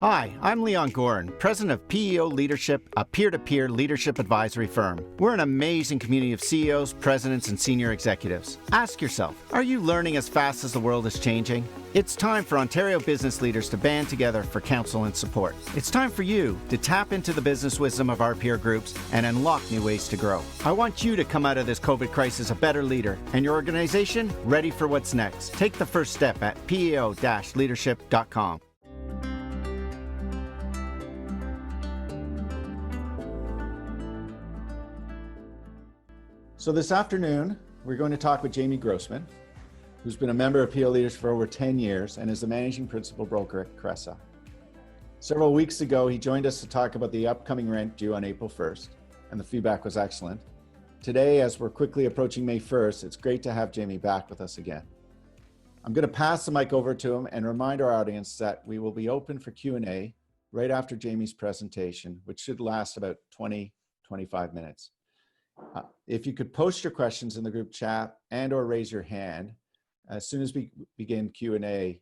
Hi, I'm Leon Gorin, president of PEO Leadership, a peer-to-peer leadership advisory firm. We're an amazing community of CEOs, presidents, and senior executives. Ask yourself, are you learning as fast as the world is changing? It's time for Ontario business leaders to band together for counsel and support. It's time for you to tap into the business wisdom of our peer groups and unlock new ways to grow. I want you to come out of this COVID crisis a better leader and your organization ready for what's next. Take the first step at peo-leadership.com. So this afternoon, we're going to talk with Jamie Grossman, who's been a member of PEO Leaders for over 10 years and is the managing principal broker at Cresa. Several weeks ago, he joined us to talk about the upcoming rent due on April 1st, and the feedback was excellent. Today, as we're quickly approaching May 1st, it's great to have Jamie back with us again. I'm going to pass the mic over to him and remind our audience that we will be open for Q&A right after Jamie's presentation, which should last about 20-25 minutes. If you could post your questions in the group chat and or raise your hand, as soon as we begin Q&A,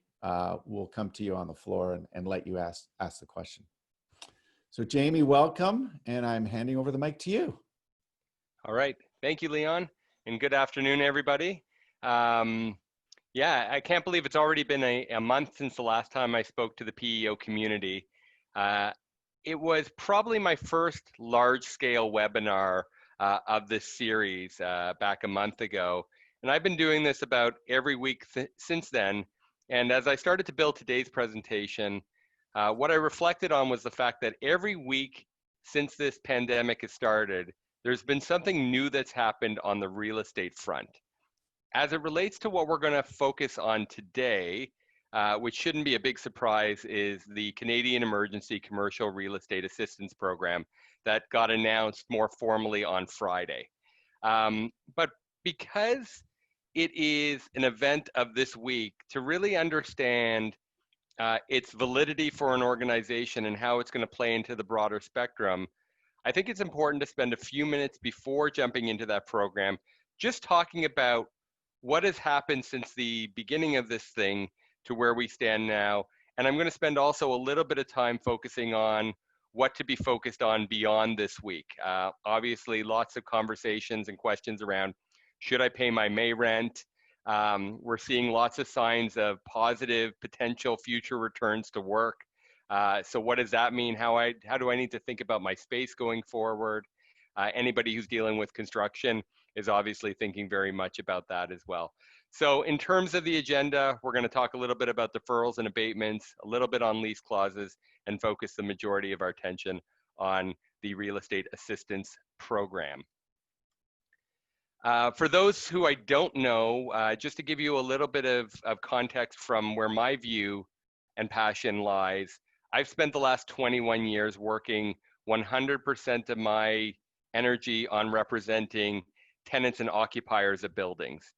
we'll come to you on the floor and let you ask the question. So Jamie, welcome, and I'm handing over the mic to you. All right, thank you, Leon, and good afternoon, everybody. Yeah, I can't believe it's already been a month since the last time I spoke to the PEO community. It was probably my first large-scale webinar of this series back a month ago. And I've been doing this about every week since then. And as I started to build today's presentation, what I reflected on was the fact that every week since this pandemic has started, there's been something new that's happened on the real estate front. As it relates to what we're going to focus on today, which shouldn't be a big surprise, is the Canadian Emergency Commercial Real Estate Assistance Program that got announced more formally on Friday. But because it is an event of this week, to really understand its validity for an organization and how it's going to play into the broader spectrum, I think it's important to spend a few minutes before jumping into that program just talking about what has happened since the beginning of this thing to where we stand now. And I'm going to spend also a little bit of time focusing on what to be focused on beyond this week. Obviously, lots of conversations and questions around, should I pay my May rent? We're seeing lots of signs of positive potential future returns to work. So what does that mean? How do I need to think about my space going forward? Anybody who's dealing with construction is obviously thinking very much about that as well. So in terms of the agenda, we're going to talk a little bit about deferrals and abatements, a little bit on lease clauses, and focus the majority of our attention on the real estate assistance program. For those who I don't know, just to give you a little bit of context from where my view and passion lies, I've spent the last 21 years working 100% of my energy on representing tenants and occupiers of buildings.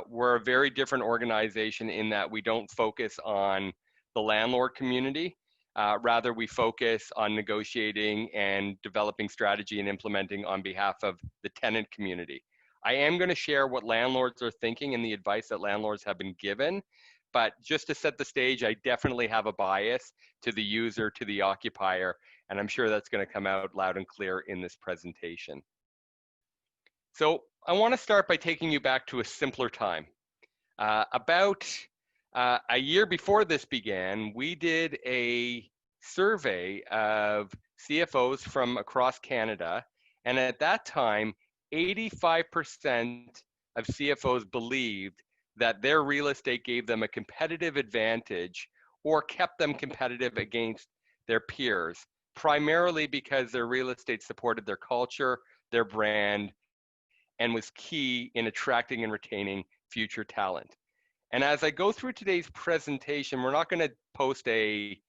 We're a very different organization in that we don't focus on the landlord community. Rather, we focus on negotiating and developing strategy and implementing on behalf of the tenant community. I am going to share what landlords are thinking and the advice that landlords have been given, but just to set the stage, I definitely have a bias to the user, to the occupier, and I'm sure that's going to come out loud and clear in this presentation. So I want to start by taking you back to a simpler time. About a year before this began, we did a survey of CFOs from across Canada, and at that time, 85% of CFOs believed that their real estate gave them a competitive advantage or kept them competitive against their peers, primarily because their real estate supported their culture, their brand, and was key in attracting and retaining future talent. And as I go through today's presentation, we're not going to post any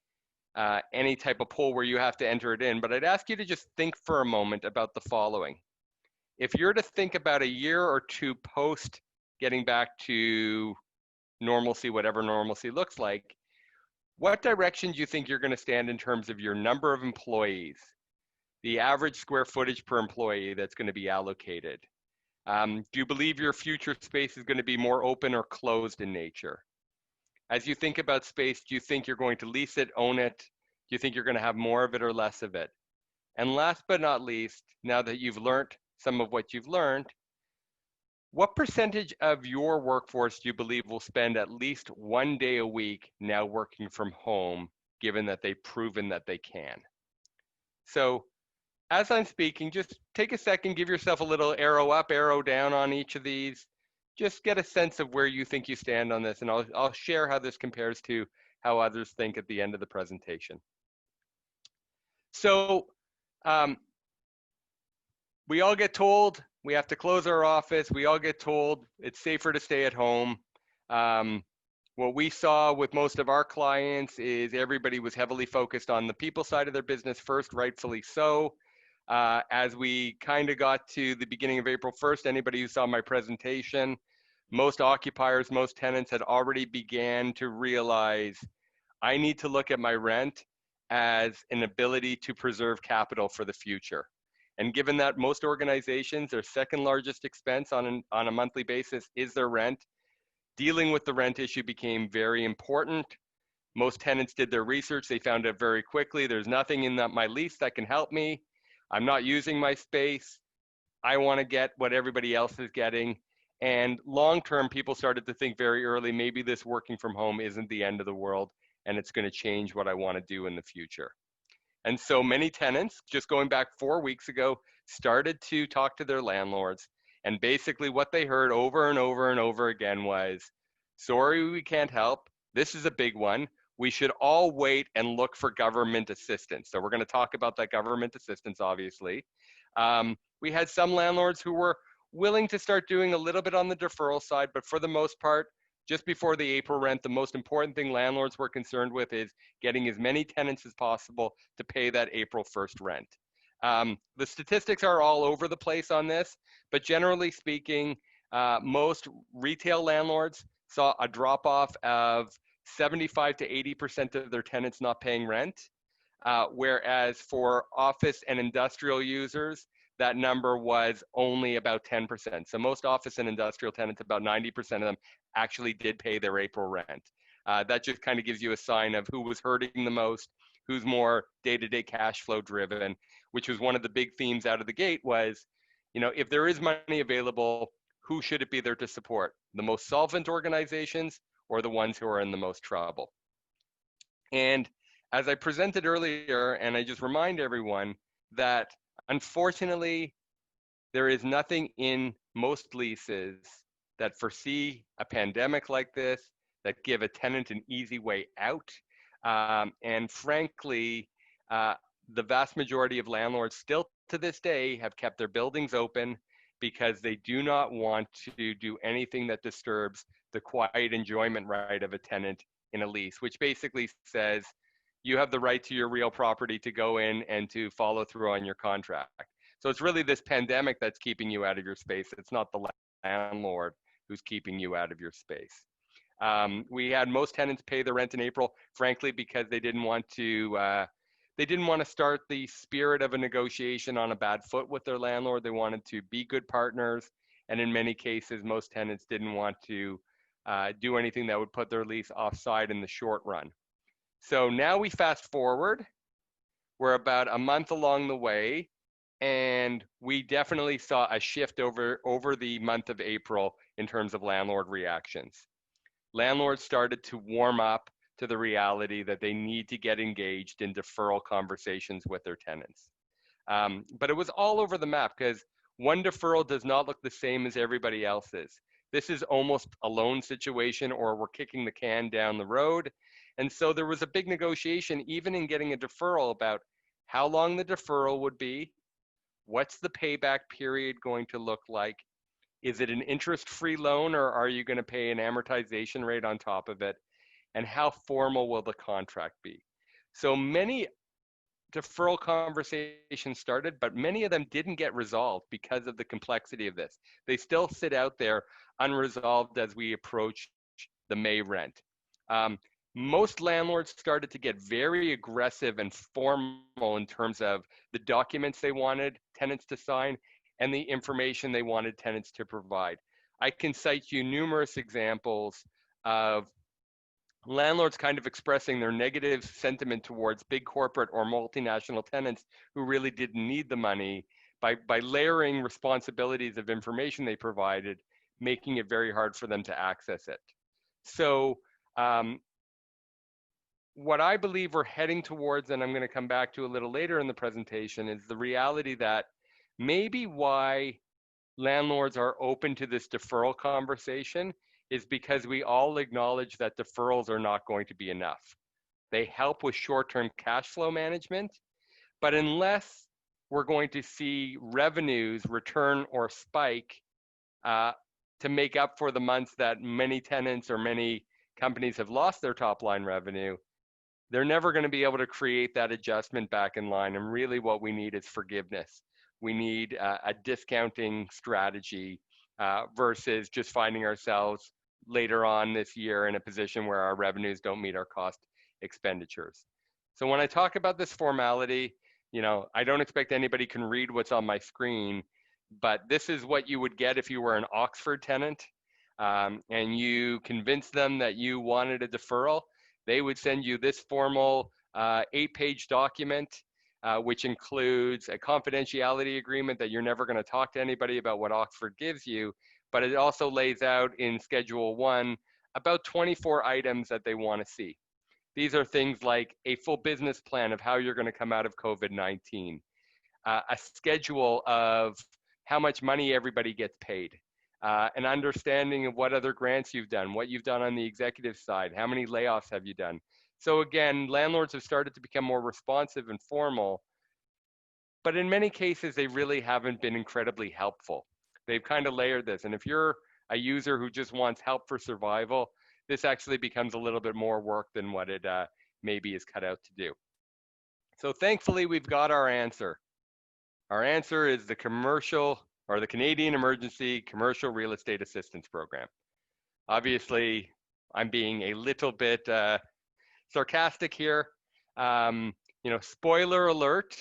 type of poll where you have to enter it in, but I'd ask you to just think for a moment about the following. If you're to think about a year or two post getting back to normalcy, whatever normalcy looks like, what direction do you think you're going to stand in terms of your number of employees, the average square footage per employee that's going to be allocated? Do you believe your future space is going to be more open or closed in nature? As you think about space, do you think you're going to lease it, own it, Do you think you're going to have more of it or less of it? And last but not least, now that you've learned some of what you've learned, what percentage of your workforce do you believe will spend at least 1 day a week now working from home, given that they've proven that they can? So as I'm speaking, just take a second, give yourself a little arrow up, arrow down on each of these. Just get a sense of where you think you stand on this, and I'll share how this compares to how others think at the end of the presentation. So we all get told we have to close our office. We all get told it's safer to stay at home. What we saw with most of our clients is everybody was heavily focused on the people side of their business first, rightfully so. As we kind of got to the beginning of April 1st, anybody who saw my presentation, most occupiers, most tenants had already began to realize I need to look at my rent as an ability to preserve capital for the future. And given that most organizations, their second largest expense on a monthly basis is their rent, dealing with the rent issue became very important. Most tenants did their research. They found out very quickly, there's nothing in my lease that can help me. I'm not using my space. I want to get what everybody else is getting. And long-term, people started to think very early, maybe this working from home isn't the end of the world, and it's going to change what I want to do in the future. And so many tenants, just going back 4 weeks ago, started to talk to their landlords. And basically what they heard over and over and over again was, sorry, we can't help. This is a big one. We should all wait and look for government assistance. So we're going to talk about that government assistance, obviously. We had some landlords who were willing to start doing a little bit on the deferral side, but for the most part, just before the April rent, the most important thing landlords were concerned with is getting as many tenants as possible to pay that April 1st rent. The statistics are all over the place on this, but generally speaking, most retail landlords saw a drop off of 75 to 80% of their tenants not paying rent, whereas for office and industrial users, that number was only about 10%. So most office and industrial tenants, about 90% of them actually did pay their April rent. That just kind of gives you a sign of who was hurting the most, who's more day-to-day cash flow driven, which was one of the big themes out of the gate was, if there is money available, who should it be there to support? The most solvent organizations or the ones who are in the most trouble? And as I presented earlier, and I just remind everyone that unfortunately, there is nothing in most leases that foresee a pandemic like this, that give a tenant an easy way out. And frankly, the vast majority of landlords still to this day have kept their buildings open because they do not want to do anything that disturbs the quiet enjoyment right of a tenant in a lease, which basically says you have the right to your real property to go in and to follow through on your contract. So it's really this pandemic that's keeping you out of your space. It's not the landlord who's keeping you out of your space. We had most tenants pay the rent in April, frankly, because they didn't want to start the spirit of a negotiation on a bad foot with their landlord. They wanted to be good partners. And in many cases, most tenants didn't want to do anything that would put their lease offside in the short run. So now we fast forward, we're about a month along the way, and we definitely saw a shift over the month of April in terms of landlord reactions. Landlords started to warm up to the reality that they need to get engaged in deferral conversations with their tenants. But it was all over the map because one deferral does not look the same as everybody else's. This is almost a loan situation, or we're kicking the can down the road. And so there was a big negotiation, even in getting a deferral, about how long the deferral would be, what's the payback period going to look like, is it an interest-free loan, or are you going to pay an amortization rate on top of it, and how formal will the contract be? So many deferral conversations started, but many of them didn't get resolved because of the complexity of this. They still sit out there unresolved as we approach the May rent. Most landlords started to get very aggressive and formal in terms of the documents they wanted tenants to sign and the information they wanted tenants to provide. I can cite you numerous examples of landlords kind of expressing their negative sentiment towards big corporate or multinational tenants who really didn't need the money by layering responsibilities of information they provided, making it very hard for them to access it. So what I believe we're heading towards, and I'm going to come back to a little later in the presentation, is the reality that maybe why landlords are open to this deferral conversation is because we all acknowledge that deferrals are not going to be enough. They help with short-term cash flow management, but unless we're going to see revenues return or spike to make up for the months that many tenants or many companies have lost their top line revenue, they're never going to be able to create that adjustment back in line. And really what we need is forgiveness. We need a discounting strategy versus just finding ourselves later on this year in a position where our revenues don't meet our cost expenditures. So when I talk about this formality, you know, I don't expect anybody can read what's on my screen, but this is what you would get if you were an Oxford tenant and you convinced them that you wanted a deferral. They would send you this formal 8-page document, which includes a confidentiality agreement that you're never going to talk to anybody about what Oxford gives you, but it also lays out in Schedule 1 about 24 items that they want to see. These are things like a full business plan of how you're going to come out of COVID-19, a schedule of how much money everybody gets paid, an understanding of what other grants you've done, what you've done on the executive side, how many layoffs have you done. So again, landlords have started to become more responsive and formal, but in many cases, they really haven't been incredibly helpful. They've kind of layered this. And if you're a user who just wants help for survival, this actually becomes a little bit more work than what it maybe is cut out to do. So thankfully, we've got our answer. Our answer is the commercial or the Canadian Emergency Commercial Real Estate Assistance Program. Obviously, I'm being a little bit sarcastic here. You know, spoiler alert.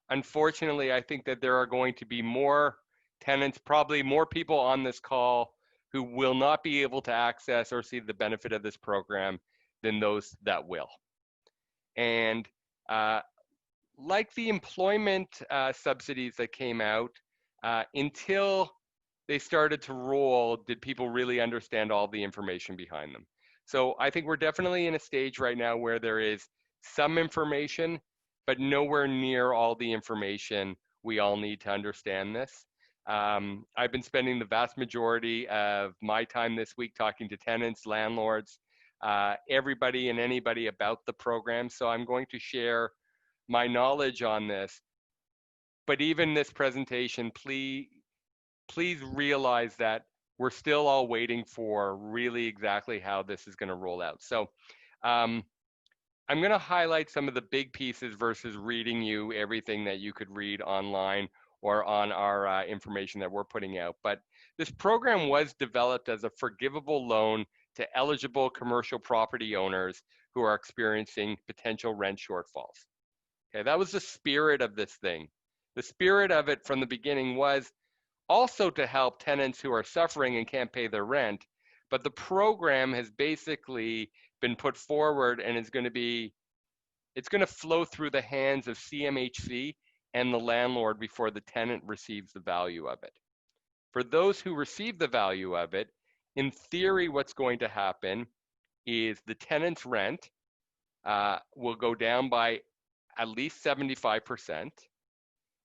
Unfortunately, I think that there are going to be more tenants, probably more people on this call who will not be able to access or see the benefit of this program than those that will. And like the employment subsidies that came out, until they started to roll, did people really understand all the information behind them? So I think we're definitely in a stage right now where there is some information, but nowhere near all the information we all need to understand this. I've been spending the vast majority of my time this week talking to tenants, landlords, everybody and anybody about the program. So I'm going to share my knowledge on this. But even this presentation, please realize that we're still all waiting for really exactly how this is going to roll out. So I'm going to highlight some of the big pieces versus reading you everything that you could read online or on our information that we're putting out. But this program was developed as a forgivable loan to eligible commercial property owners who are experiencing potential rent shortfalls. Okay, that was the spirit of this thing. The spirit of it from the beginning was also to help tenants who are suffering and can't pay their rent, but the program has basically been put forward and it's going to flow through the hands of CMHC and the landlord before the tenant receives the value of it. For those who receive the value of it, in theory, what's going to happen is the tenant's rent will go down by at least 75%,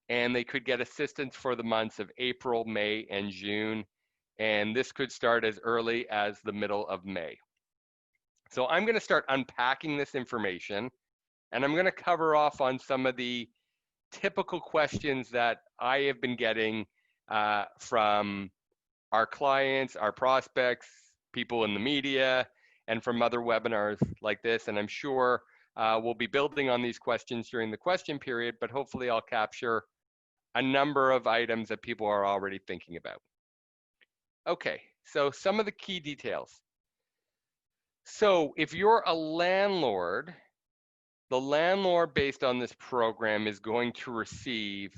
and they could get assistance for the months of April, May, and June, and this could start as early as the middle of May. So I'm going to start unpacking this information, and I'm going to cover off on some of the typical questions that I have been getting from our clients, our prospects, people in the media, and from other webinars like this. And I'm sure we'll be building on these questions during the question period, but hopefully I'll capture a number of items that people are already thinking about. Okay, so some of the key details. So if you're a landlord, the landlord based on this program is going to receive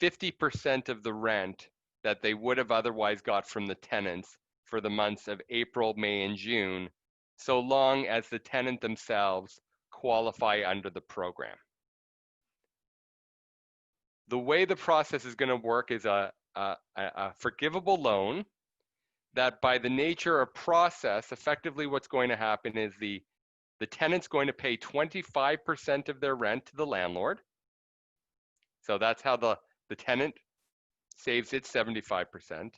50% of the rent that they would have otherwise got from the tenants for the months of April, May, and June so long as the tenant themselves qualify under the program. The way the process is going to work is a forgivable loan that, by the nature of process, effectively what's going to happen is the tenant's going to pay 25% of their rent to the landlord. So that's how the tenant saves its 75%.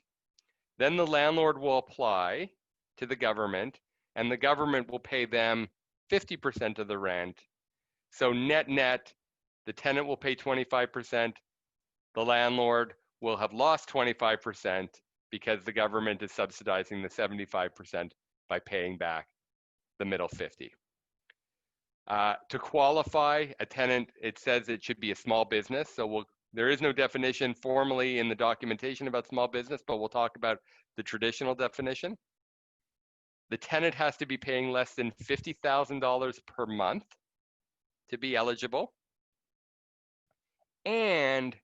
Then the landlord will apply to the government, and the government will pay them 50% of the rent. So net, the tenant will pay 25%. The landlord will have lost 25% because the government is subsidizing the 75% by paying back the middle 50. To qualify a tenant, it says it should be a small business. So there is no definition formally in the documentation about small business, but we'll talk about the traditional definition. The tenant has to be paying less than $50,000 per month to be eligible. And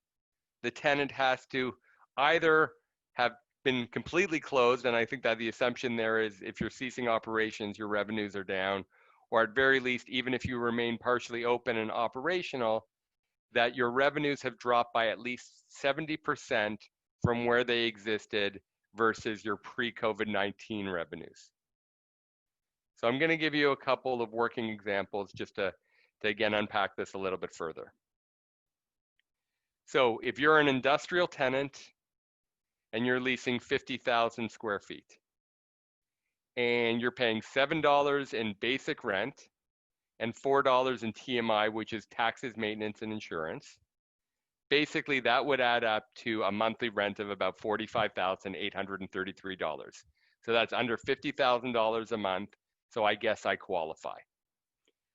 the tenant has to either have been completely closed, and I think that the assumption there is if you're ceasing operations, your revenues are down, or at very least, even if you remain partially open and operational, that your revenues have dropped by at least 70% from where they existed versus your pre-COVID-19 revenues. So I'm going to give you a couple of working examples just to again unpack this a little bit further. So if you're an industrial tenant and you're leasing 50,000 square feet and you're paying $7 in basic rent and $4 in TMI, which is taxes, maintenance, and insurance, basically that would add up to a monthly rent of about $45,833. So that's under $50,000 a month. So I guess I qualify.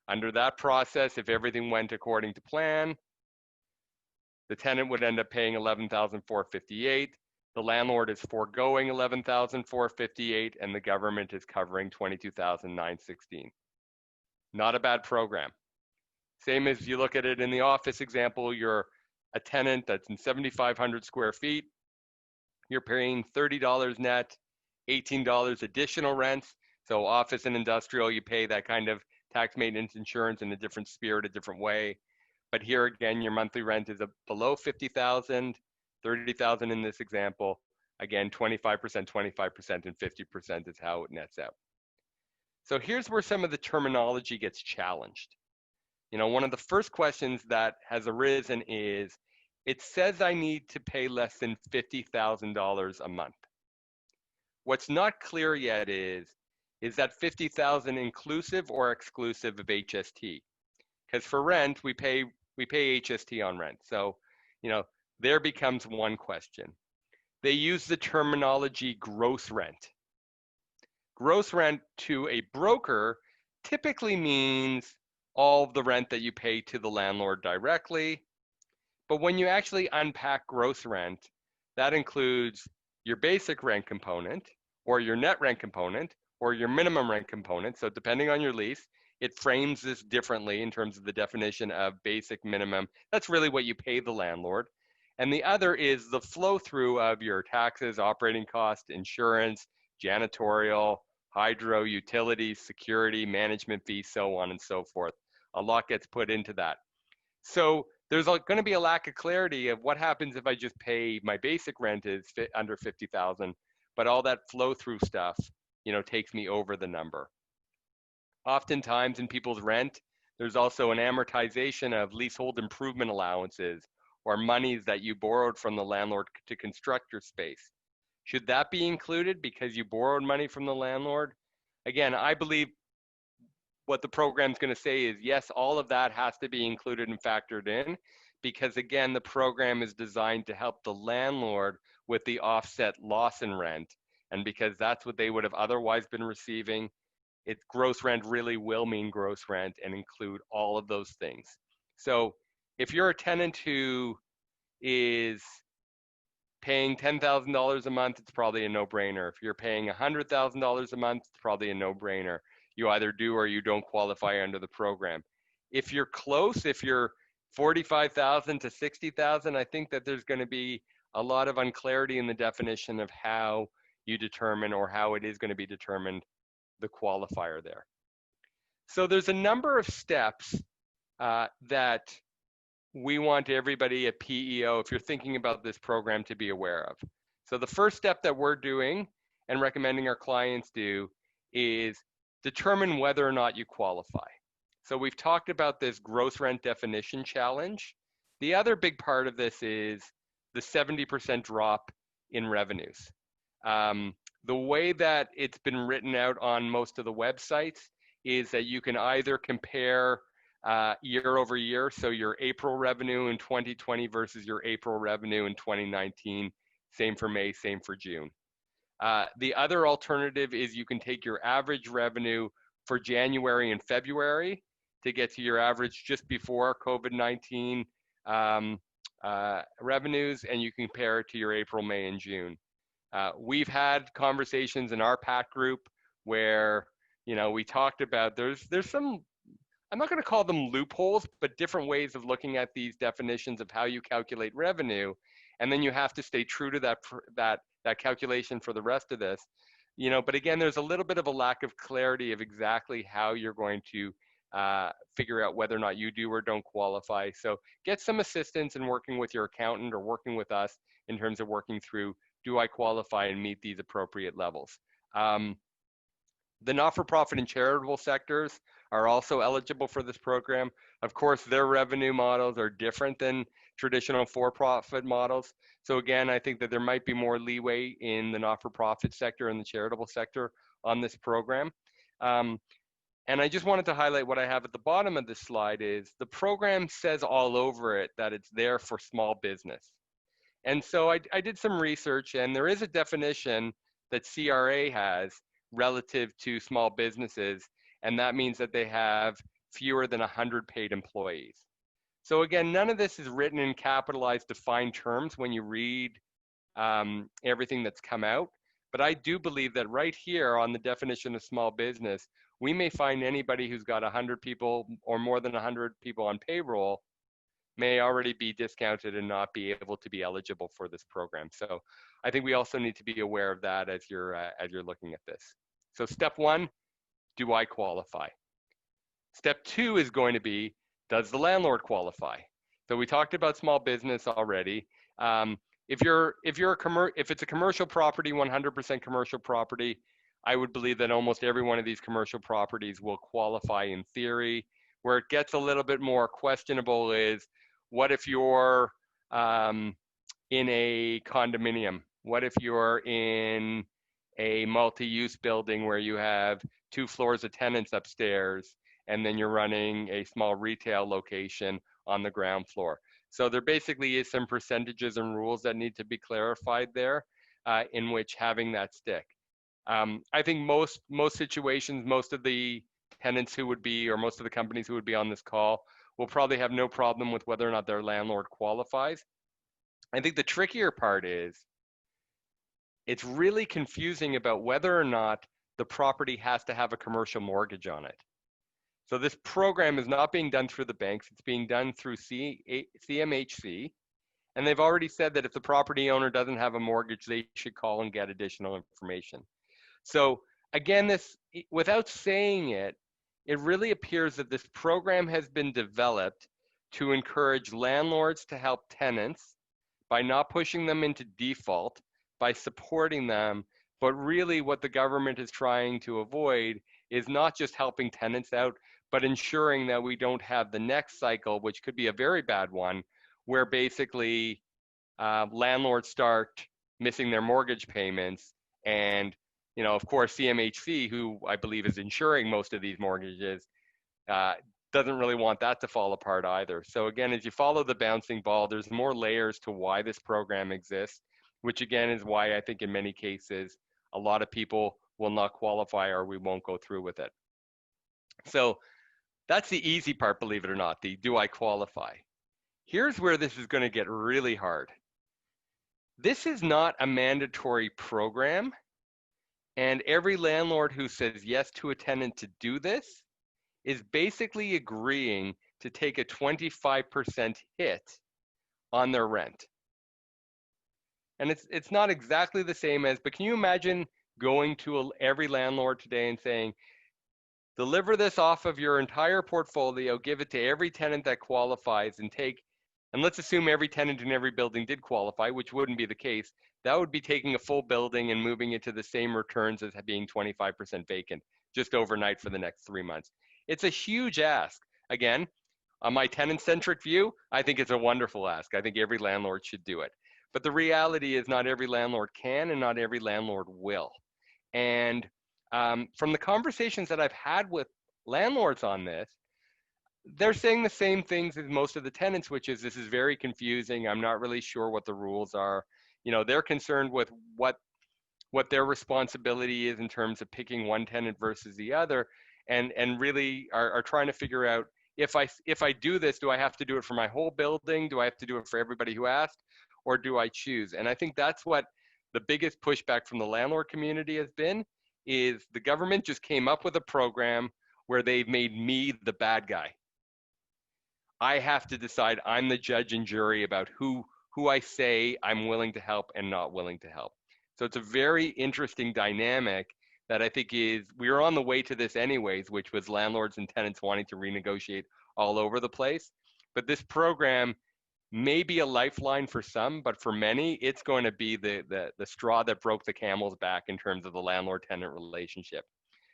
Under that process, if everything went according to plan, the tenant would end up paying $11,458. The landlord is foregoing $11,458, and the government is covering $22,916. Not a bad program. Same as you look at it in the office example, you're a tenant that's in 7,500 square feet. You're paying $30 net, $18 additional rents. So office and industrial, you pay that kind of tax, maintenance, insurance in a different spirit, a different way. But here again, your monthly rent is below 50,000, 30,000 in this example. Again, 25%, 25%, and 50% is how it nets out. So here's where some of the terminology gets challenged. You know, one of the first questions that has arisen is, it says I need to pay less than $50,000 a month. What's not clear yet is that 50,000 inclusive or exclusive of HST? Because for rent, we pay HST on rent. So, you know, there becomes one question. They use the terminology gross rent. Gross rent to a broker typically means all of the rent that you pay to the landlord directly. But when you actually unpack gross rent, that includes your basic rent component, or your net rent component, or your minimum rent component. So depending on your lease, it frames this differently in terms of the definition of basic, minimum. That's really what you pay the landlord. And the other is the flow through of your taxes, operating costs, insurance, janitorial, hydro, utilities, security, management fees, so on and so forth. A lot gets put into that. So there's going to be a lack of clarity of what happens if I just pay my basic rent is under 50,000, but all that flow through stuff, you know, takes me over the number. Oftentimes in people's rent, there's also an amortization of leasehold improvement allowances or monies that you borrowed from the landlord to construct your space. Should that be included because you borrowed money from the landlord? Again, I believe what the program's going to say is yes, all of that has to be included and factored in, because again, the program is designed to help the landlord with the offset loss in rent. And because that's what they would have otherwise been receiving, gross rent really will mean gross rent and include all of those things. So if you're a tenant who is paying $10,000 a month, it's probably a no-brainer. If you're paying $100,000 a month, it's probably a no-brainer. You either do or you don't qualify under the program. If you're close, if you're 45,000 to 60,000, I think that there's going to be a lot of unclarity in the definition of how you determine, or how it is going to be determined, the qualifier there. So there's a number of steps that we want everybody at PEO, if you're thinking about this program, to be aware of. So the first step that we're doing and recommending our clients do is determine whether or not you qualify. So we've talked about this gross rent definition challenge. The other big part of this is the 70% drop in revenues. The way that it's been written out on most of the websites is that you can either compare year over year, so your April revenue in 2020 versus your April revenue in 2019, same for May, same for June. The other alternative is you can take your average revenue for January and February to get to your average just before COVID-19 revenues, and you can compare it to your April, May, and June. We've had conversations in our PAC group where, you know, we talked about there's some, I'm not going to call them loopholes, but different ways of looking at these definitions of how you calculate revenue, and then you have to stay true to that calculation for the rest of this. You know, but again, there's a little bit of a lack of clarity of exactly how you're going to figure out whether or not you do or don't qualify. So get some assistance in working with your accountant or working with us in terms of working through, do I qualify and meet these appropriate levels? The not-for-profit and charitable sectors are also eligible for this program. Of course, their revenue models are different than traditional for-profit models. So again, I think that there might be more leeway in the not-for-profit sector and the charitable sector on this program. And I just wanted to highlight what I have at the bottom of this slide is the program says all over it that it's there for small business. And so I did some research, and there is a definition that CRA has relative to small businesses, and that means that they have fewer than 100 paid employees. So again, none of this is written in capitalized defined terms when you read everything that's come out, but I do believe that right here on the definition of small business, we may find anybody who's got 100 people or more than 100 people on payroll may already be discounted and not be able to be eligible for this program. So I think we also need to be aware of that as you're looking at this. So step one, do I qualify? Step two is going to be, does the landlord qualify? So we talked about small business already. If it's a commercial property, 100% commercial property, I would believe that almost every one of these commercial properties will qualify in theory. Where it gets a little bit more questionable is, what if you're in a condominium? What if you're in a multi-use building where you have 2 floors of tenants upstairs, and then you're running a small retail location on the ground floor? So there basically is some percentages and rules that need to be clarified there in which having that stick. I think most situations, most of the tenants who would be, or most of the companies who would be on this call will probably have no problem with whether or not their landlord qualifies. I think the trickier part is it's really confusing about whether or not the property has to have a commercial mortgage on it. So this program is not being done through the banks, it's being done through CMHC. And they've already said that if the property owner doesn't have a mortgage, they should call and get additional information. So again, this, without saying it, it really appears that this program has been developed to encourage landlords to help tenants by not pushing them into default, by supporting them, but really what the government is trying to avoid is not just helping tenants out, but ensuring that we don't have the next cycle, which could be a very bad one, where basically landlords start missing their mortgage payments. And, you know, of course, CMHC, who I believe is insuring most of these mortgages, doesn't really want that to fall apart either. So again, as you follow the bouncing ball, there's more layers to why this program exists, which again is why I think in many cases, a lot of people will not qualify or we won't go through with it. So that's the easy part, believe it or not, the do I qualify? Here's where this is going to get really hard. This is not a mandatory program, and every landlord who says yes to a tenant to do this is basically agreeing to take a 25% hit on their rent. And it's not exactly the same as, but can you imagine going to every landlord today and saying, deliver this off of your entire portfolio, give it to every tenant that qualifies, and let's assume every tenant in every building did qualify, which wouldn't be the case. That would be taking a full building and moving it to the same returns as being 25% vacant just overnight for the next 3 months. It's a huge ask. Again, on my tenant-centric view, I think it's a wonderful ask. I think every landlord should do it. But the reality is not every landlord can and not every landlord will. And from the conversations that I've had with landlords on this, they're saying the same things as most of the tenants, which is this is very confusing. I'm not really sure what the rules are. You know, they're concerned with what their responsibility is in terms of picking one tenant versus the other, and really are trying to figure out, if I do this, do I have to do it for my whole building? Do I have to do it for everybody who asked, or do I choose? And I think that's what the biggest pushback from the landlord community has been, is the government just came up with a program where they've made me the bad guy. I have to decide, I'm the judge and jury about who I say I'm willing to help and not willing to help. So it's a very interesting dynamic that I think is, we were on the way to this anyways, which was landlords and tenants wanting to renegotiate all over the place. But this program may be a lifeline for some, but for many, it's going to be the straw that broke the camel's back in terms of the landlord-tenant relationship.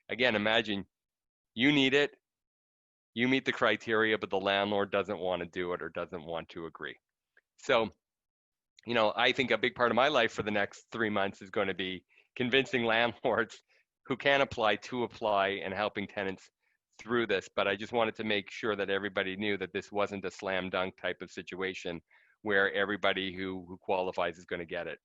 Again, imagine you need it, you meet the criteria, but the landlord doesn't want to do it or doesn't want to agree. So, you know, I think a big part of my life for the next 3 months is going to be convincing landlords who can apply to apply and helping tenants through this. But I just wanted to make sure that everybody knew that this wasn't a slam dunk type of situation where everybody who qualifies is going to get it.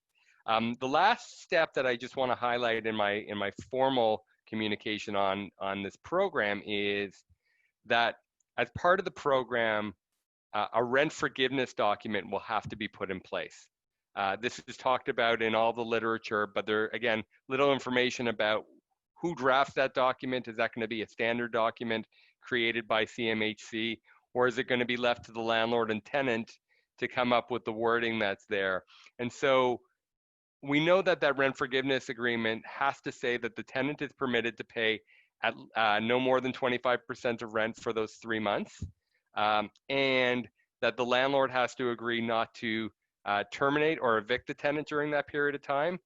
The last step that I just want to highlight in my formal communication on this program is that as part of the program, a rent forgiveness document will have to be put in place. This is talked about in all the literature, but there, again, little information about who drafts that document. Is that going to be a standard document created by CMHC, or is it going to be left to the landlord and tenant to come up with the wording that's there? And so we know that that rent forgiveness agreement has to say that the tenant is permitted to pay at no more than 25% of rent for those 3 months, and that the landlord has to agree not to terminate or evict the tenant during that period of time.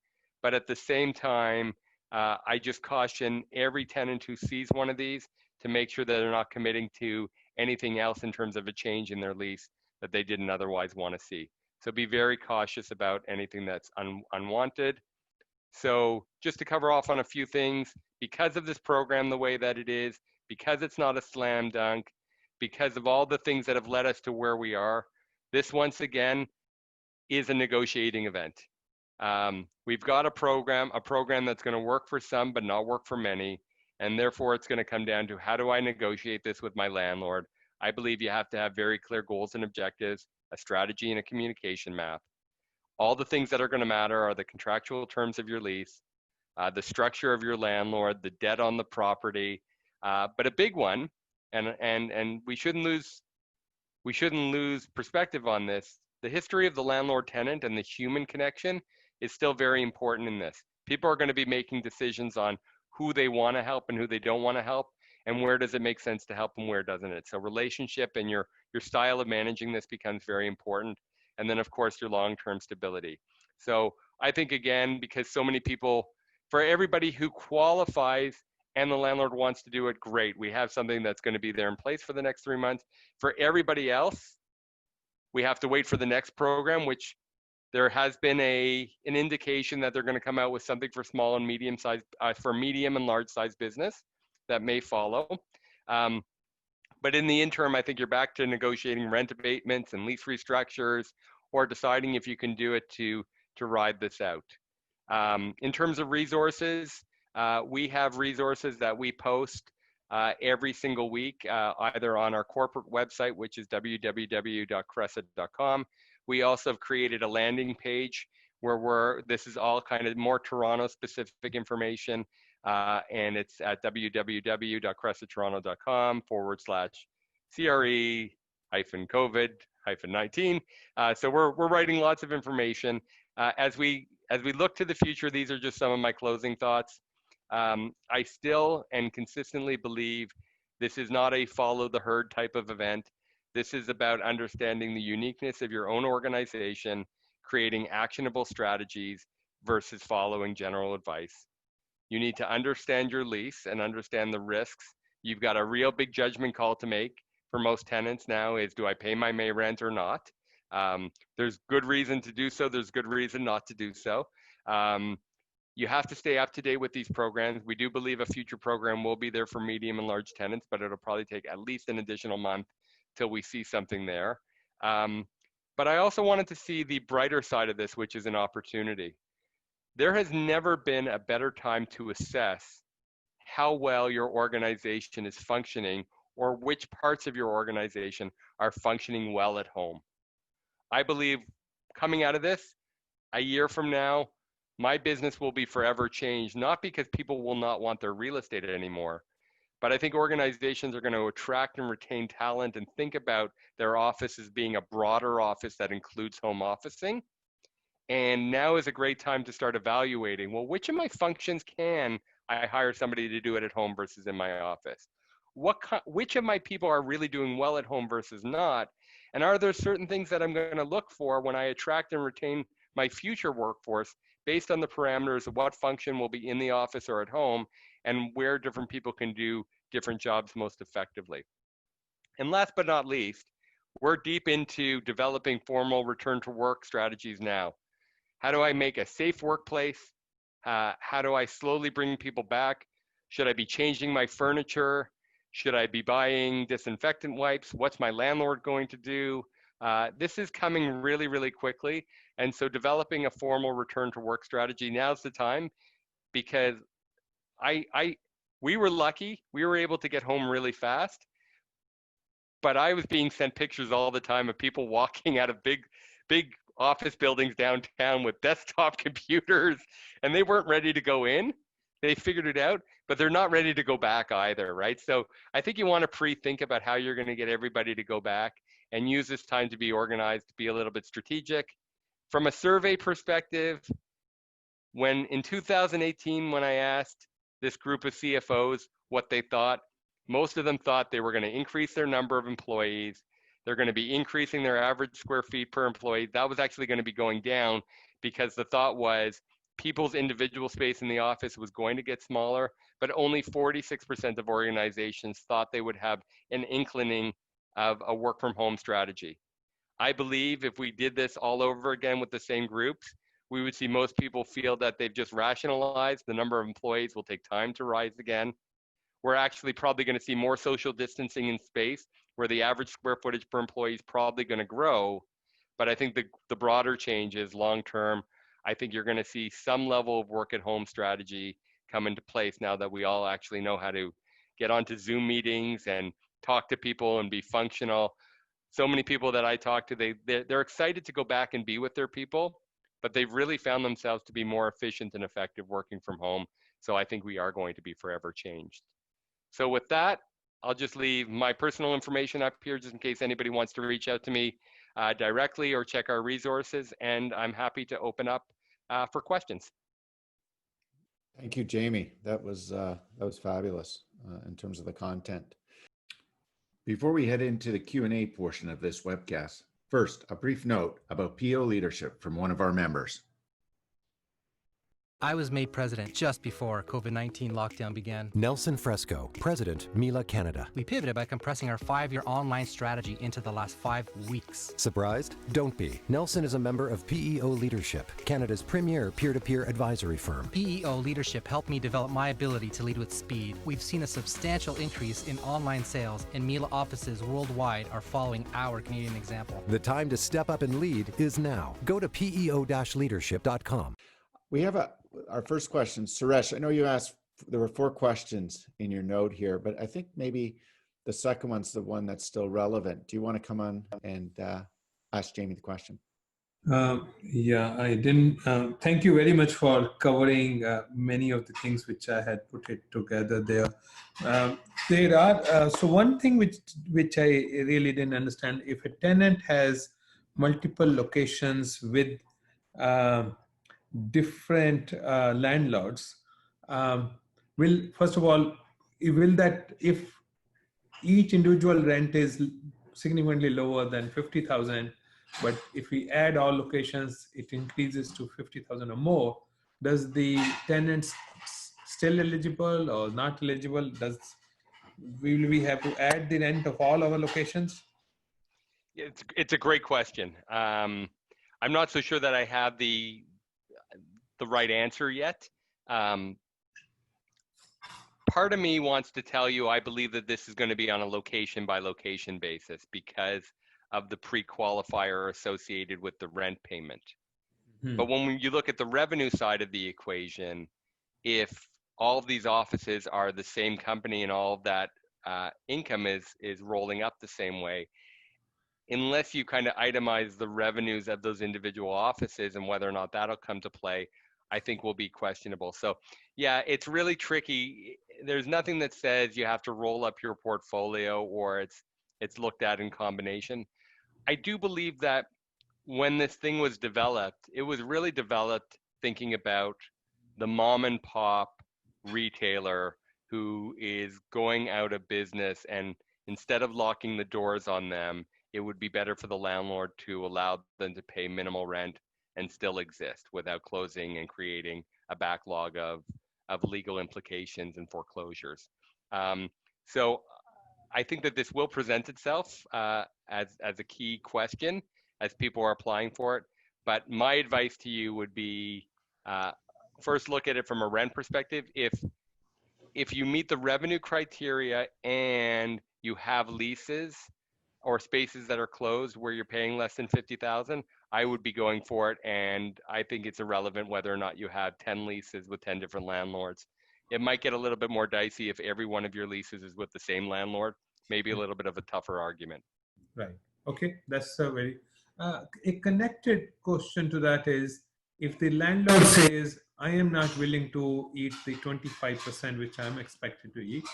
But at the same time, I just caution every tenant who sees one of these to make sure that they're not committing to anything else in terms of a change in their lease that they didn't otherwise want to see. So be very cautious about anything that's unwanted. So just to cover off on a few things, because of this program the way that it is, because it's not a slam dunk, because of all the things that have led us to where we are, this once again is a negotiating event. We've got a program that's going to work for some but not work for many, and therefore it's going to come down to, how do I negotiate this with my landlord? I believe you have to have very clear goals and objectives, a strategy and a communication map. All the things that are going to matter are the contractual terms of your lease, the structure of your landlord, the debt on the property, but a big one, and we shouldn't lose perspective on this. The history of the landlord tenant and the human connection is still very important in this. People are going to be making decisions on who they want to help and who they don't want to help, and where does it make sense to help and where doesn't it. So relationship and your style of managing this becomes very important. And then of course your long-term stability. So I think, again, because so many people, for everybody who qualifies and the landlord wants to do it, great. We have something that's going to be there in place for the next 3 months. For everybody else, we have to wait for the next program, which there has been an indication that they're going to come out with something for small and medium size, for medium and large size business that may follow. But in the interim, I think you're back to negotiating rent abatements and lease restructures, or deciding if you can do it to ride this out. In terms of resources, we have resources that we post every single week, either on our corporate website, which is www.cresa.com. We also have created a landing page where this is all kind of more Toronto specific information, and it's at www.cresatoronto.com/CRE-COVID-19. So we're writing lots of information. As we As we look to the future, these are just some of my closing thoughts. I still and consistently believe this is not a follow the herd type of event. This is about understanding the uniqueness of your own organization, creating actionable strategies versus following general advice. You need to understand your lease and understand the risks. You've got a real big judgment call to make for most tenants now is, do I pay my May rent or not? There's good reason to do so. There's good reason not to do so. You have to stay up to date with these programs. We do believe a future program will be there for medium and large tenants, but it'll probably take at least an additional month till we see something there. But I also wanted to see the brighter side of this, which is an opportunity. There has never been a better time to assess how well your organization is functioning or which parts of your organization are functioning well at home. I believe coming out of this, a year from now, my business will be forever changed, not because people will not want their real estate anymore, but I think organizations are going to attract and retain talent and think about their office as being a broader office that includes home officing. And now is a great time to start evaluating, well, which of my functions can I hire somebody to do it at home versus in my office? Which of my people are really doing well at home versus not? And are there certain things that I'm going to look for when I attract and retain my future workforce based on the parameters of what function will be in the office or at home and where different people can do different jobs most effectively? And last but not least, we're deep into developing formal return to work strategies now. How do I make a safe workplace? How do I slowly bring people back? Should I be changing my furniture? Should I be buying disinfectant wipes? What's my landlord going to do? This is coming really, really quickly. And so developing a formal return to work strategy, now's the time, because we were lucky. We were able to get home really fast, but I was being sent pictures all the time of people walking out of big office buildings downtown with desktop computers, and they weren't ready to go in. They figured it out, but they're not ready to go back either, right? So I think you want to pre-think about how you're going to get everybody to go back and use this time to be organized, to be a little bit strategic. From a survey perspective, when in 2018, when I asked this group of CFOs what they thought, most of them thought they were going to increase their number of employees. They're going to be increasing their average square feet per employee. That was actually going to be going down because the thought was people's individual space in the office was going to get smaller, but only 46% of organizations thought they would have an inclining of a work from home strategy. I believe if we did this all over again with the same groups, we would see most people feel that they've just rationalized. The number of employees will take time to rise again. We're actually probably going to see more social distancing in space, where the average square footage per employee is probably going to grow. But I think the broader change is long-term. I think you're going to see some level of work at home strategy come into place now that we all actually know how to get onto Zoom meetings and talk to people and be functional. So many people that I talk to, they're excited to go back and be with their people, but they've really found themselves to be more efficient and effective working from home. So I think we are going to be forever changed. So with that, I'll just leave my personal information up here just in case anybody wants to reach out to me directly or check our resources, and I'm happy to open up for questions. Thank you, Jamie. That was fabulous in terms of the content. Before we head into the Q&A portion of this webcast, first, a brief note about PO leadership from one of our members. I was made president just before COVID-19 lockdown began. Nelson Fresco, President, Mila Canada. We pivoted by compressing our 5-year online strategy into the last 5 weeks. Surprised? Don't be. Nelson is a member of PEO Leadership, Canada's premier peer-to-peer advisory firm. PEO Leadership helped me develop my ability to lead with speed. We've seen a substantial increase in online sales, and Mila offices worldwide are following our Canadian example. The time to step up and lead is now. Go to peo-leadership.com. We have our first question. Suresh, I know you asked, there were 4 questions in your note here, but I think maybe the second one's the one that's still relevant. Do you want to come on and ask Jamie the question? Yeah, I didn't. Thank you very much for covering many of the things which I had put it together there. There are, so one thing which I really didn't understand, if a tenant has multiple locations with different landlords, will, first of all, will that, if each individual rent is significantly lower than 50,000, but if we add all locations, it increases to 50,000 or more, does the tenants still eligible or not eligible? Will we have to add the rent of all our locations? It's a great question. I'm not so sure that I have the right answer yet. Part of me wants to tell you I believe that this is going to be on a location by location basis because of the pre-qualifier associated with the rent payment. But when you look at the revenue side of the equation, if all of these offices are the same company and all of that income is rolling up the same way, unless you kind of itemize the revenues of those individual offices and whether or not that'll come to play, I think will be questionable. So yeah, it's really tricky. There's nothing that says you have to roll up your portfolio or it's looked at in combination. I do believe that when this thing was developed, it was really developed thinking about the mom and pop retailer who is going out of business, and instead of locking the doors on them, it would be better for the landlord to allow them to pay minimal rent and still exist without closing and creating a backlog of legal implications and foreclosures. So I think that this will present itself as a key question as people are applying for it. But my advice to you would be first look at it from a rent perspective. If you meet the revenue criteria and you have leases or spaces that are closed where you're paying less than 50,000, I would be going for it. And I think it's irrelevant whether or not you have 10 leases with 10 different landlords. It might get a little bit more dicey if every one of your leases is with the same landlord, maybe a little bit of a tougher argument. Right. Okay. That's a very, a connected question to that is, if the landlord says, I am not willing to eat the 25% which I'm expected to eat,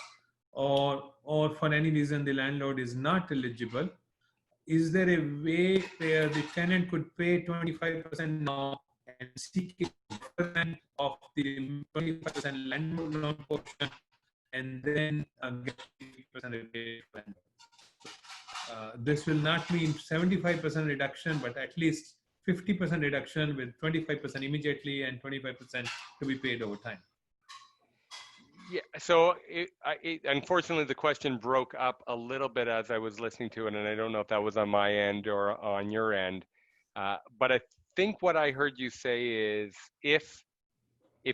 or for any reason the landlord is not eligible, is there a way where the tenant could pay 25% now and seek deferment of the 25% landlord loan portion and then get 50% rebate? This will not mean 75% reduction, but at least 50% reduction with 25% immediately and 25% to be paid over time. Yeah, so unfortunately, the question broke up a little bit as I was listening to it, and I don't know if that was on my end or on your end. But I think what I heard you say is if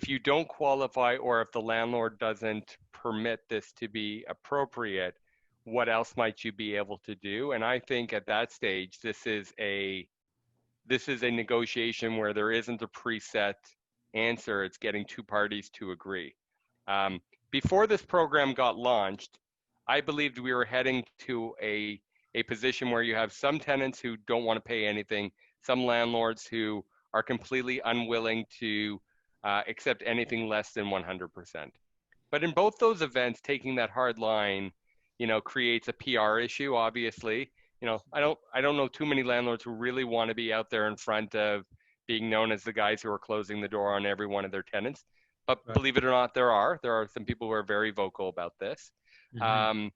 you don't qualify or if the landlord doesn't permit this to be appropriate, what else might you be able to do? And I think at that stage, this is a negotiation where there isn't a preset answer. It's getting two parties to agree. Before this program got launched, I believed we were heading to a position where you have some tenants who don't want to pay anything, some landlords who are completely unwilling to accept anything less than 100%. But in both those events, taking that hard line, creates a PR issue, obviously. I don't know too many landlords who really want to be out there in front of being known as the guys who are closing the door on every one of their tenants. But right. Believe it or not, there are some people who are very vocal about this. Mm-hmm.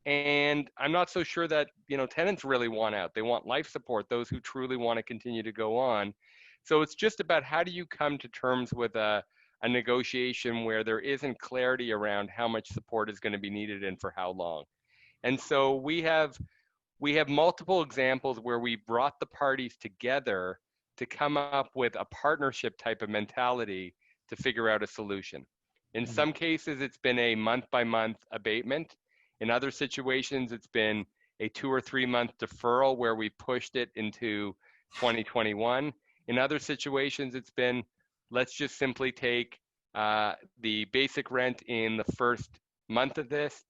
And I'm not so sure that, tenants really want out. They want life support, those who truly want to continue to go on. So it's just about how do you come to terms with a negotiation where there isn't clarity around how much support is going to be needed and for how long. And so we have multiple examples where we brought the parties together to come up with a partnership type of mentality to figure out a solution. In some cases, it's been a month-by-month abatement. In other situations, it's been a 2 or 3 month deferral where we pushed it into 2021. In other situations, it's been, let's just simply take the basic rent in the first month of this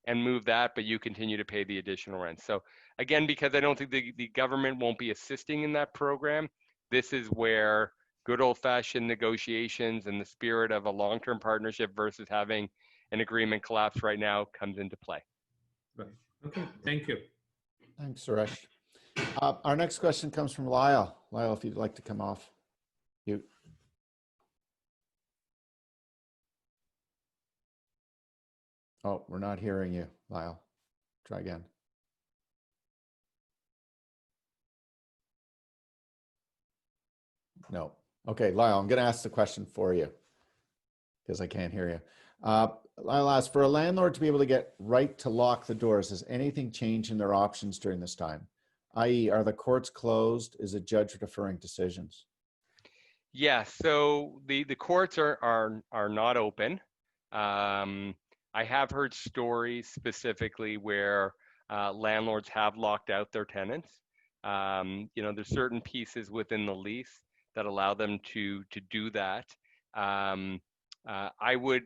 and move that, but you continue to pay the additional rent. So again, because I don't think the government won't be assisting in that program, this is where good old-fashioned negotiations and the spirit of a long-term partnership versus having an agreement collapse right now comes into play. Right. Okay. Thank you. Thanks, Suresh. Our next question comes from Lyle. Lyle, if you'd like to come off mute. Oh, we're not hearing you, Lyle. Try again. No. Okay, Lyle, I'm going to ask the question for you because I can't hear you. Lyle asks, for a landlord to be able to get right to lock the doors, has anything changed in their options during this time? I.e., are the courts closed? Is a judge deferring decisions? Yeah, so the courts are not open. I have heard stories specifically where landlords have locked out their tenants. There's certain pieces within the lease that allow them to do that. I would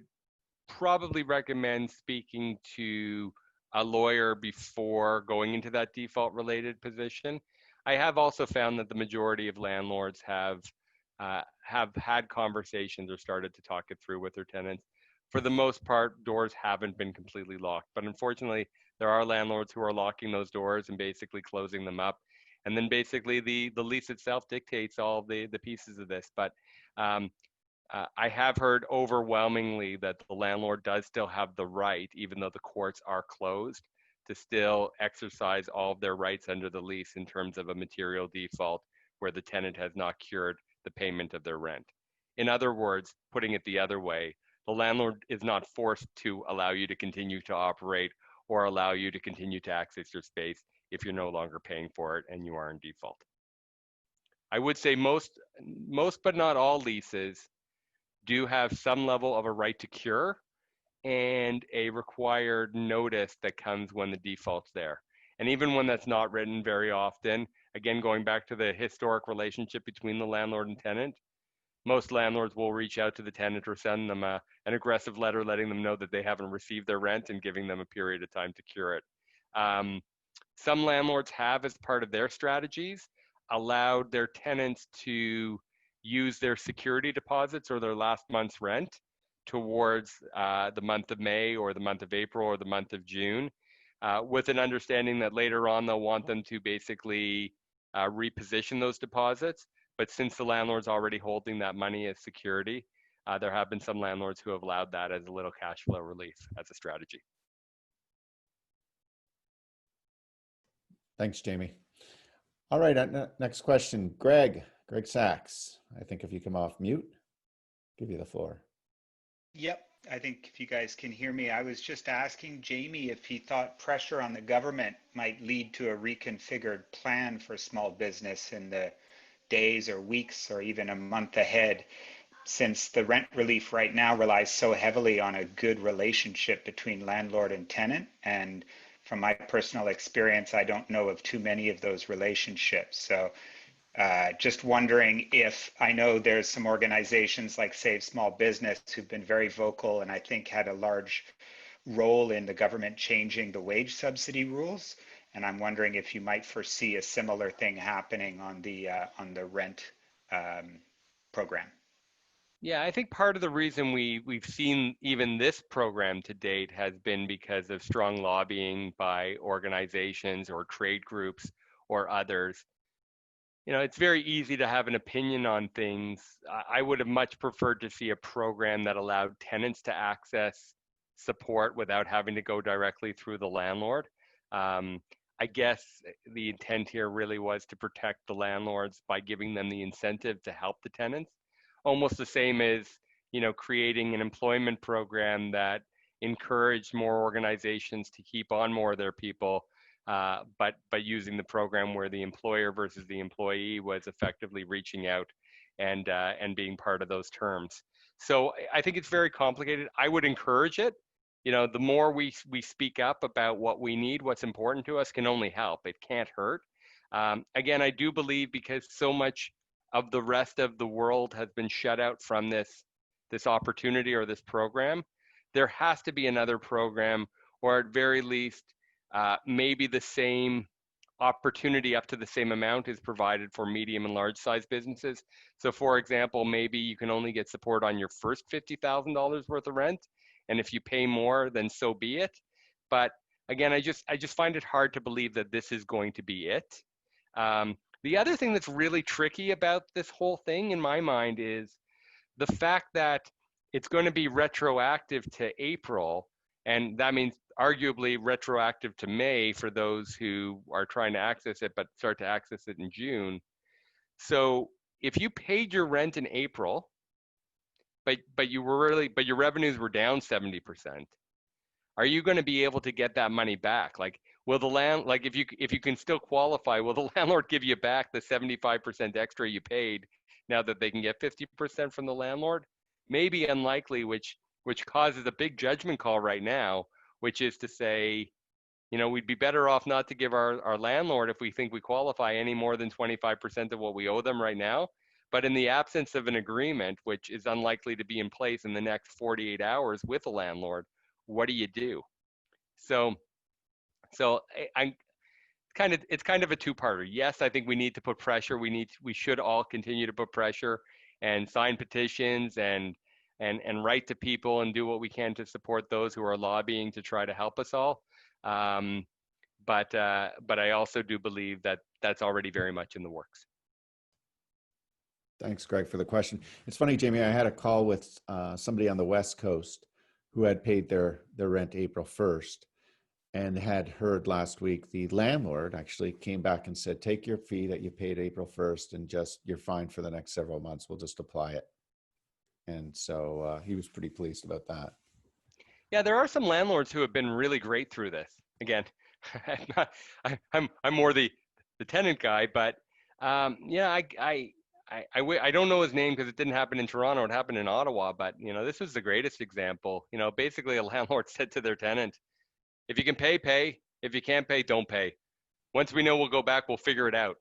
probably recommend speaking to a lawyer before going into that default related position. I have also found that the majority of landlords have had conversations or started to talk it through with their tenants. For the most part, doors haven't been completely locked, but unfortunately, there are landlords who are locking those doors and basically closing them up. And then basically the lease itself dictates all the pieces of this. But I have heard overwhelmingly that the landlord does still have the right, even though the courts are closed, to still exercise all of their rights under the lease in terms of a material default where the tenant has not cured the payment of their rent. In other words, putting it the other way, the landlord is not forced to allow you to continue to operate or allow you to continue to access your space if you're no longer paying for it and you are in default. I would say most but not all leases do have some level of a right to cure and a required notice that comes when the default's there. And even when that's not written very often, again, going back to the historic relationship between the landlord and tenant, most landlords will reach out to the tenant or send them an aggressive letter letting them know that they haven't received their rent and giving them a period of time to cure it. Some landlords have, as part of their strategies, allowed their tenants to use their security deposits or their last month's rent towards the month of May or the month of April or the month of June, with an understanding that later on they'll want them to basically reposition those deposits. But since the landlord's already holding that money as security, there have been some landlords who have allowed that as a little cash flow relief as a strategy. Thanks, Jamie. All right, next question. Greg Sachs. I think if you come off mute, give you the floor. Yep, I think if you guys can hear me, I was just asking Jamie if he thought pressure on the government might lead to a reconfigured plan for small business in the days or weeks or even a month ahead, since the rent relief right now relies so heavily on a good relationship between landlord and tenant. And from my personal experience, I don't know of too many of those relationships. So just wondering if, I know there's some organizations like Save Small Business who've been very vocal and I think had a large role in the government changing the wage subsidy rules. And I'm wondering if you might foresee a similar thing happening on the rent program. Yeah, I think part of the reason we've seen even this program to date has been because of strong lobbying by organizations or trade groups or others. It's very easy to have an opinion on things. I would have much preferred to see a program that allowed tenants to access support without having to go directly through the landlord. I guess the intent here really was to protect the landlords by giving them the incentive to help the tenants. Almost the same as, creating an employment program that encouraged more organizations to keep on more of their people, but using the program where the employer versus the employee was effectively reaching out and being part of those terms. So I think it's very complicated. I would encourage it. The more we speak up about what we need, what's important to us, can only help. It can't hurt. Again, I do believe because so much of the rest of the world has been shut out from this opportunity or this program, there has to be another program, or at very least, maybe the same opportunity up to the same amount is provided for medium and large size businesses. So for example, maybe you can only get support on your first $50,000 worth of rent. And if you pay more, then so be it. But again, I just find it hard to believe that this is going to be it. The other thing that's really tricky about this whole thing in my mind is the fact that it's going to be retroactive to April. And that means arguably retroactive to May for those who are trying to access it, but start to access it in June. So if you paid your rent in April, but your revenues were down 70%, are you going to be able to get that money back? Like, will the like if you can still qualify, will the landlord give you back the 75% extra you paid now that they can get 50% from the landlord? Maybe unlikely, which causes a big judgment call right now, which is to say, we'd be better off not to give our landlord, if we think we qualify, any more than 25% of what we owe them right now. But in the absence of an agreement, which is unlikely to be in place in the next 48 hours with a landlord, what do you do? So it's kind of a two-parter. Yes, I think we need to put pressure. We should all continue to put pressure and sign petitions and write to people and do what we can to support those who are lobbying to try to help us all. But I also do believe that that's already very much in the works. Thanks, Greg, for the question. It's funny, Jamie, I had a call with somebody on the West Coast who had paid their rent April 1st and had heard last week the landlord actually came back and said, take your fee that you paid April 1st and you're fine for the next several months. We'll just apply it. And so he was pretty pleased about that. Yeah, there are some landlords who have been really great through this. Again, I'm more the tenant guy, but I don't know his name because it didn't happen in Toronto. It happened in Ottawa, but this was the greatest example. Basically a landlord said to their tenant, if you can pay, pay. If you can't pay, don't pay. Once we know we'll go back, we'll figure it out.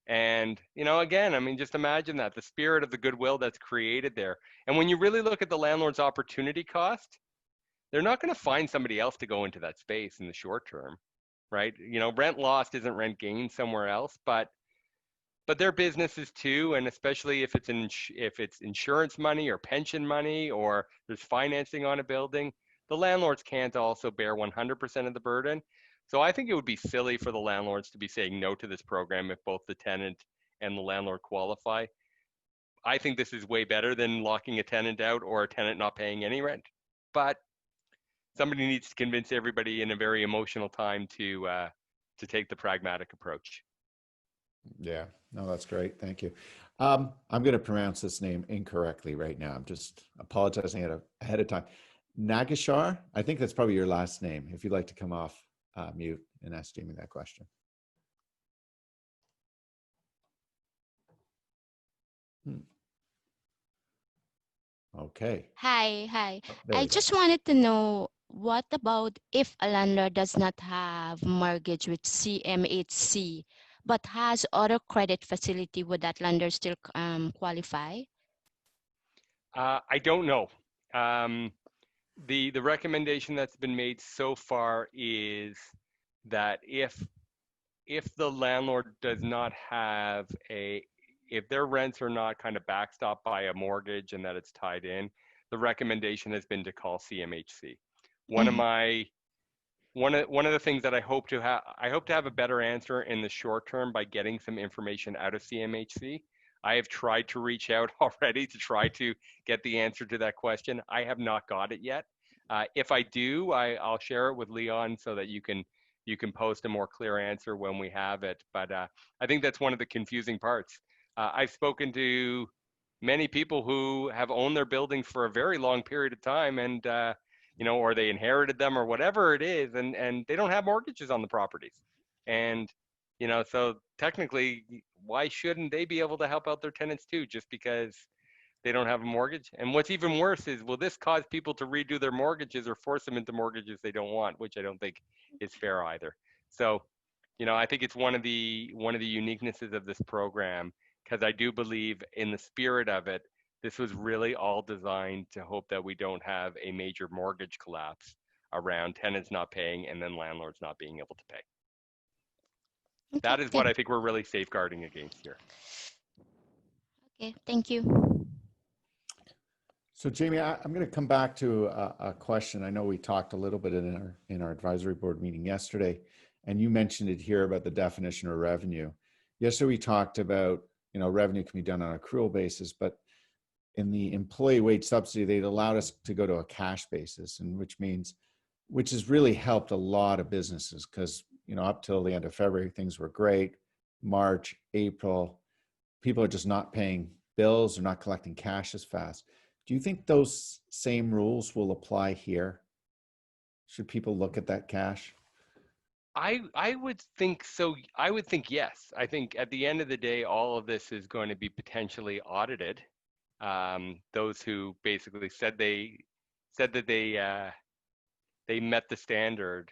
And, again, I mean, just imagine that, the spirit of the goodwill that's created there. And when you really look at the landlord's opportunity cost, they're not going to find somebody else to go into that space in the short term, right? Rent lost isn't rent gained somewhere else, but their businesses too, and especially if it's insurance money or pension money or there's financing on a building, the landlords can't also bear 100% of the burden. So I think it would be silly for the landlords to be saying no to this program if both the tenant and the landlord qualify. I think this is way better than locking a tenant out or a tenant not paying any rent. But somebody needs to convince everybody in a very emotional time to take the pragmatic approach. Yeah, no, that's great. Thank you. I'm going to pronounce this name incorrectly right now. I'm just apologizing ahead of time. Nagashar, I think that's probably your last name. If you'd like to come off mute and ask Jamie that question. Okay. Hi. Oh, there I we go. just wanted to know, what about if a landlord does not have mortgage with CMHC, but has auto credit facility? Would that landlord still qualify? I don't know. The recommendation that's been made so far is that if the landlord does not have if their rents are not kind of backstopped by a mortgage and that it's tied in, the recommendation has been to call CMHC. One of the things that I hope to have a better answer in the short term by getting some information out of CMHC. I have tried to reach out already to try to get the answer to that question. I have not got it yet. If I do, I'll share it with Leon so that you can post a more clear answer when we have it. But I think that's one of the confusing parts. I've spoken to many people who have owned their buildings for a very long period of time, and or they inherited them or whatever it is, and they don't have mortgages on the properties. And so technically, why shouldn't they be able to help out their tenants too, just because they don't have a mortgage? And what's even worse is, will this cause people to redo their mortgages or force them into mortgages they don't want, which I don't think is fair either. So, I think it's one of the uniquenesses of this program, because I do believe in the spirit of it, this was really all designed to hope that we don't have a major mortgage collapse around tenants not paying and then landlords not being able to pay. Okay, that is what I think we're really safeguarding against here. Okay, thank you. So Jamie, I'm going to come back to a question. I know we talked a little bit in our advisory board meeting yesterday, and you mentioned it here about the definition of revenue. Yesterday we talked about, revenue can be done on an accrual basis, but in the employee wage subsidy, they'd allowed us to go to a cash basis, and which means which has really helped a lot of businesses because, up till the end of February, things were great. March, April, people are just not paying bills or not collecting cash as fast. Do you think those same rules will apply here? Should people look at that cash? I would think so. I would think yes. I think at the end of the day, all of this is going to be potentially audited. Those who basically said that they met the standard.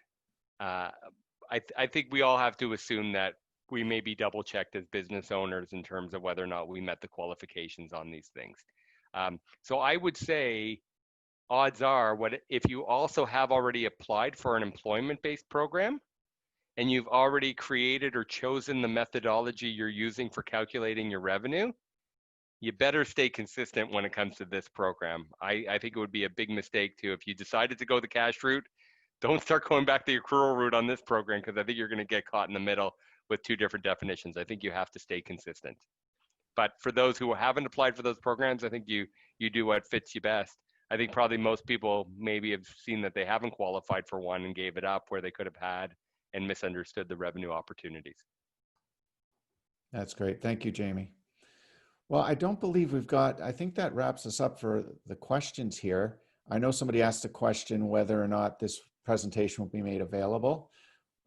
I think we all have to assume that we may be double checked as business owners in terms of whether or not we met the qualifications on these things. So I would say odds are, if you also have already applied for an employment-based program and you've already created or chosen the methodology you're using for calculating your revenue, you better stay consistent when it comes to this program. I think it would be a big mistake too. If you decided to go the cash route, don't start going back the accrual route on this program, because I think you're going to get caught in the middle with two different definitions. I think you have to stay consistent. But for those who haven't applied for those programs, I think you do what fits you best. I think probably most people maybe have seen that they haven't qualified for one and gave it up where they could have had and misunderstood the revenue opportunities. That's great. Thank you, Jamie. Well, I don't believe I think that wraps us up for the questions here. I know somebody asked a question whether or not this presentation will be made available.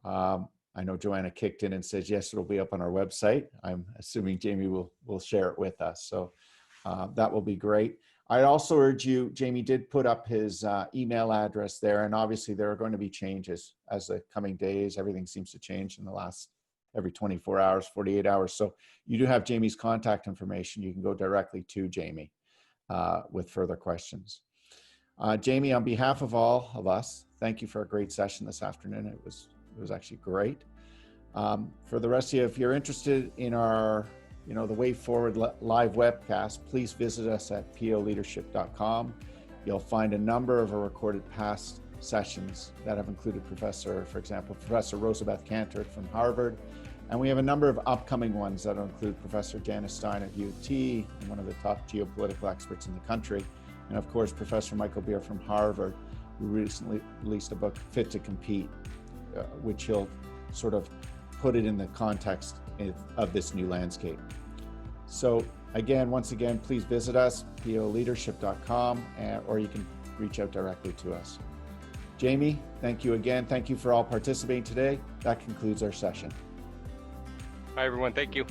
I know Joanna kicked in and says, yes, it'll be up on our website. I'm assuming Jamie will share it with us. So that will be great. I also urge you, Jamie did put up his email address there, and obviously there are going to be changes as the coming days. Everything seems to change in the last every 24 hours, 48 hours. So you do have Jamie's contact information. You can go directly to Jamie with further questions. Jamie, on behalf of all of us, thank you for a great session this afternoon. It was actually great. For the rest of you, if you're interested in our, the Way Forward live webcast, please visit us at poleadership.com. You'll find a number of our recorded past sessions that have included for example, Professor Rosabeth Cantor from Harvard. And we have a number of upcoming ones that will include Professor Janice Stein at UT, one of the top geopolitical experts in the country. And of course, Professor Michael Beer from Harvard, who recently released a book, Fit to Compete, which he'll sort of put it in the context of this new landscape. So once again, please visit us, poleadership.com, or you can reach out directly to us. Jamie, thank you again. Thank you for all participating today. That concludes our session. Hi, everyone. Thank you.